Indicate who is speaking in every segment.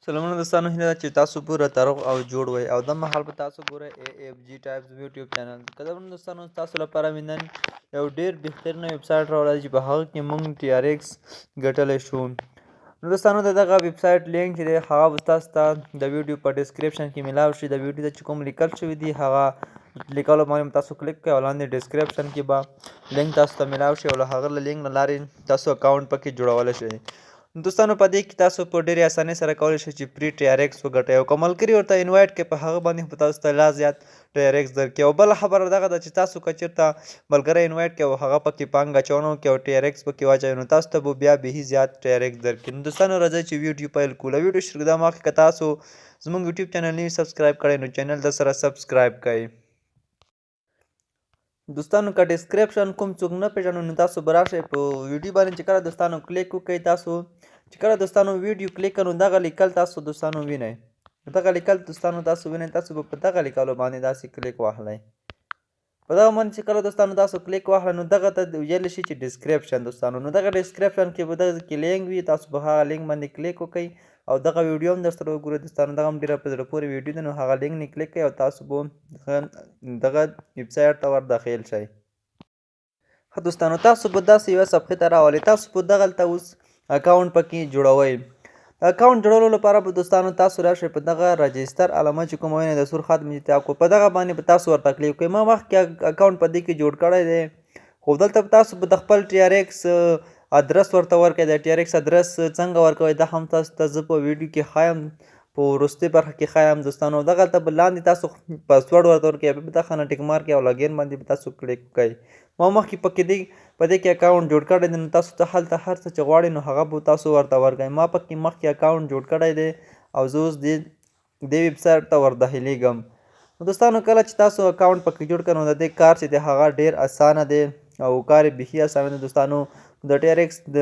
Speaker 1: سلامونه دوستانو، هیله ده چې تاسو پوره روغ او جوړ وئ او دا مهال به تاسو ګورئ AFG ټایپز یوټیوب چینل. قدرمنو دوستانو، تاسو لپاره مې نن یو ډېر بهترینه ویبسایټ راوړی چې په هغه کې موږ TRX ګټلی شو. نو دوستانو، د دغه ویبسایټ لینک چې دی هغه به تاسو ته د ویډیو په ډسکرپشن کې میلاو شي. د ویډیو چې کوم لیکل شوي دي هغه لیکلو باندې تاسو کلیک کړئ او لاندې ډسکرپشن کې به لینک تاسو ته میلاو شي او له هغه لینک نه لارې تاسو اکاونټ پکې جوړولی شئ. دوستانو، په دې کې تاسو په ډېرې اسانۍ سره کولی شئ چې پري TRX وګټئ او که ملګري ورته انوایټ کړئ په هغه باندې به تاسو ته لا زیات TRX درکړي. او بله خبره دغه ده چې تاسو که چېرته ملګری انوایټ کړئ او هغه پکې پانګه اچونه وکړي او TRX پکې واچوي نو تاسو ته به بیا بهي زیات TRX درکړي. نو دوستانو، راځئ چې ویډیو پیل کړو. له ویډیو شروع کېدو مخکې که تاسو زموږ یوټیوب چینل نه وي سبسکرایب کړی نو چینل درسره سبسکرایب کړئ. دوستانو، که ډسکرپشن کوم څوک نه پېژنو نو تاسو به راشئ په ویډیو باندې چې کله دوستانو کلیک وکړئ، تاسو چې کله دوستانو ویډیو کلیک کړئ نو دغه لیکل تاسو دوستانو وینئ. دغه لیکل دوستانو تاسو وینئ، تاسو به په دغه لیکلو باندې داسې کلیک واخلئ. په دغه باندې چې کله دوستانو تاسو کلیک واخلئ نو دغه ته ویلی شي چې ډسکرپشن. دوستانو، نو دغه ډسکرپشن کې به دغه کې لینک وي، تاسو به هغه لینک باندې کلیک وکړئ او دغه ویډیو هم درسره وګورئ. دوستانو، دغه هم ډېره په زړه پورې ویډیو ده نو هغه لینک نه کلیک کړئ او تاسو به دغه ویبسایټ ته ور داخل شئ. ښه دوستانو، تاسو به داسې یوه صفحې ته راولئ. تاسو به دغلته اوس اکاونټ پکې جوړوئ. د اکاونټ جوړولو لپاره به دوستانو تاسو راشئ په دغه رجسټر علامه چې کومه وینئ د سور خط مې تاب کړو، په دغه باندې به تاسو ورته کلیک کړئ. ما مخکې اکاونټ په دې کې جوړ کړی دی خو دلته به تاسو به د خپل TRX ادرس ورته ورکړئ. د TRX ادرس څنګه ورکوئ دا هم تاسو ته زه په ویډیو کې ښایم، په وروستۍ برخه کې ښایم. دوستانو، دغلته به لاندې تاسو پاسورډ ورته ورکړئ، بیا به دغه نه ټیک مارک او لاګین باندې به تاسو کلیک وکړئ. ما مخکې په دې کې اکاونټ جوړ کړی دی نو تاسو ته هلته هر څه چې غواړئ نو هغه به تاسو ورته ورکړئ. ما پکې مخکې اکاونټ جوړ کړی دی او زه اوس دې ویبسایټ ته ور داخلېږم. نو دوستانو، کله چې تاسو اکاونټ پکې جوړ کړئ نو د دې کار چې دی هغه ډېر اسانه دی او کار یې بیخي اسانه دی. دوستانو، د TRX د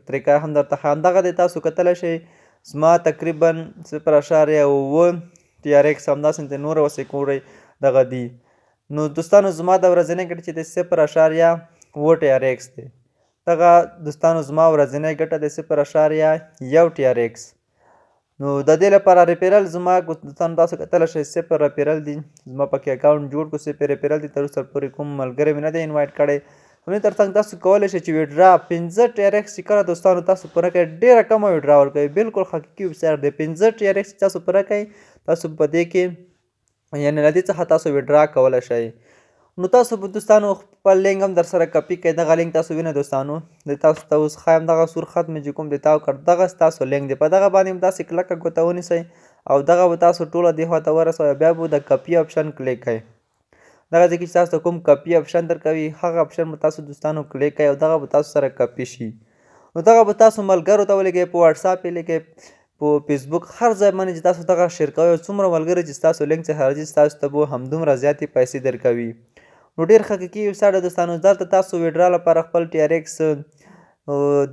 Speaker 1: طریقه هم درته ښایم. دغه دی تاسو کتلی شئ زما تقریبا 0.7 TRX همداسې د نوره ورسې ګورئ دغه دي. نو دوستانو، زما د ورځنۍ ګټه چې دی 0.7 TRX دی. دغه دوستانو زما ورځنۍ ګټه دی 0.1 TRX. نو د دې لپاره ریفرل زما دوستانو تاسو کتلی شئ 0 ریفرل دي. زما پکې اکاونټ جوړ کړو 0 ریفرل دي. تر اوسه پورې کوم ملګری مې نه دی انوایټ کړی. همدې ترڅنګ تاسو کولی شئ چې ویډرا 15 TRX چې کله دوستانو تاسو پوره کړئ ډېره کمه ویډرا ورکوئ. بالکل حقیقي ویبسایټ دی. 15 TRX چې تاسو پوره کړئ تاسو په دې کې یعنې له دې څخه تاسو ویډرا کولی شئ. نو تاسو به دوستانو خپل لینک هم درسره کپي کړئ. دغه لینک تاسو وینئ دوستانو، د تاسو ته اوس ښایم دغه سور خط مې چې کوم دی تاو کړ دغه ستاسو لینک دی. په دغه باندې هم داسې کلکه ګوته ونیسئ او دغه به تاسو ټوله دې خوا ته ورسوئ. بیا به د کپي اپشن کلیک کړئ. دغه ځای کې چې تاسو ته کوم کپي اپشن درکوي هغه اپشن به تاسو دوستانو کلیک کړئ او دغه به تاسو سره کپي شي. نو دغه به تاسو ملګرو ته ولیږئ، په وټساپ یې لیکئ، په فیسبوک، هر ځای باندې چې تاسو دغه شیر کوئ. څومره ملګري چې ستاسو لینک څخه راځي ستاسو ته به همدومره زیاتې پیسې درکوي. نو ډېر حقیقي ویبسایټ دی دوستانو. دلته تاسو ویډرا لپاره خپل TRX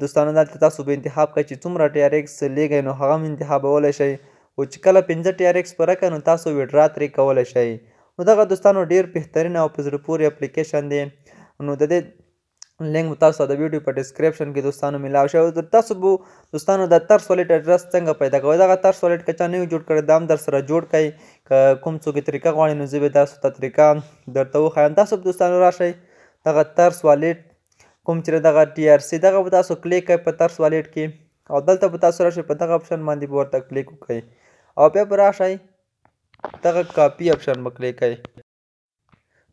Speaker 1: دوستانو دلته تاسو به انتخاب کړئ چې څومره TRX لیږئ نو هغه هم انتخابولی شئ. او چې کله 15 TRX پوره کړئ نو تاسو ویډرا ترې کولی شئ. نو دغه دوستانو ډېر بهترین او په زړه پورې اپلیکیشن دی. نو د دې لینک به تاسو ته د ویډیو په ډسکرپشن کې دوستانو میلاو شي. او تاسو به دوستانو د ترس والېټ اډرس څنګه پیدا کوئ، دغه ترس والېټ که چا نه وي جوړ کړی دا هم درسره جوړ کړئ. که کوم څوک یې طریقه غواړي نو زه به تاسو ته طریقه درته وښایم. تاسو به دوستانو راشئ دغه ترس والېټ کوم چې دغه TRC دغه به تاسو کلیک کړئ په ترس والېټ کې او دلته به تاسو راشئ په دغه اپشن باندې به ورته کلیک وکړئ او بیا به راشئ دغه کاپي اپشن به کلیک کړئ.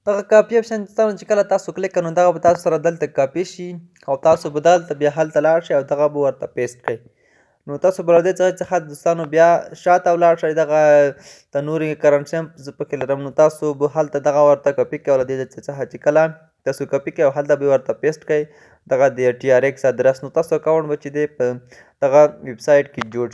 Speaker 1: دغه کاپي اپشن دوستانو چې کله تاسو کلیک کړئ نو دغه به تاسو سره دلته کاپي شي او تاسو به دلته بیا هلته لاړ شئ او دغه به ورته پیسټ کړئ. نو تاسو به له دې ځای څخه دوستانو بیا شاته ولاړ شئ. دغه د نورې کرنسۍ هم زه پکې لرم نو تاسو به هلته دغه ورته کپي کړئ او له دې ځای څخه چې کله تاسو کپي کړئ او هلته به یې ورته پیسټ کړئ دغه د TRX ادرس. نو تاسو اکاونټ به چې دی په دغه ویبسایټ کې جوړ